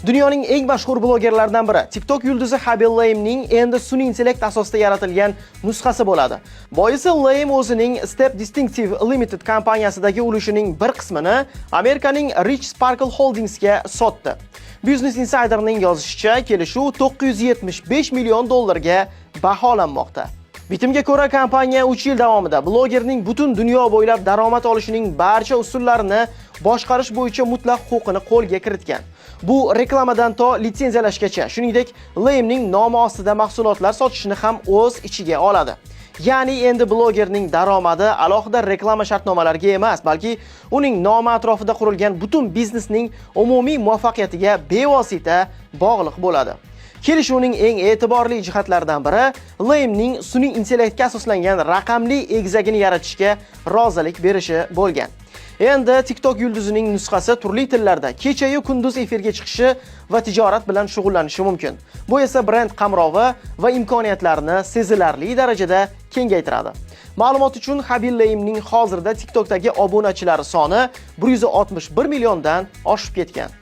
Dunyoning eng mashhur blogerlaridan biri TikTok yulduzi Habil Laming endi sun'iy intellekt asosida yaratilgan nusxasi bo'ladi. Boisi Lam o'zining Step Distinctive Limited kompaniyasidagi ulushining bir qismini Amerikaning Rich Sparkle Holdingsga sotdi. Business Insider'ning yozishicha, kelishuv $975 million baholanmoqda. Bitimga ko'ra, kompaniya 3 yil davomida blogerning butun dunyo bo'ylab daromad olishining barcha usullarini boshqarish bo'yicha mutlaq huquqini qo'lga kiritgan. Bu reklamadan to litsenziyalashgacha, shuningdek, Laming nomi ostida mahsulotlar sotishni ham o'z ichiga oladi. Ya'ni endi blogerning daromadi alohida reklama shartnomalariga emas, balki uning nomi atrofida qurilgan butun biznesning umumiy muvaffaqiyatiga bevosita bog'liq bo'ladi. Kelishuvning eng e'tiborli jihatlaridan biri Laming sun'iy intellektga asoslangan raqamli egizagini yaratishga rozilik berishi bo'lgan. Endi TikTok yulduzining nusxasi turli tillarda kecha-yu kunduz efirga chiqishi va tijorat bilan shug'ullanishi mumkin. Bu esa brend qamrovi va imkoniyatlarini sezilarli darajada kengaytiradi. Ma'lumot uchun, Habil Laming hozirda TikTokdagi obunachilari soni 161 milliondan oshib ketgan.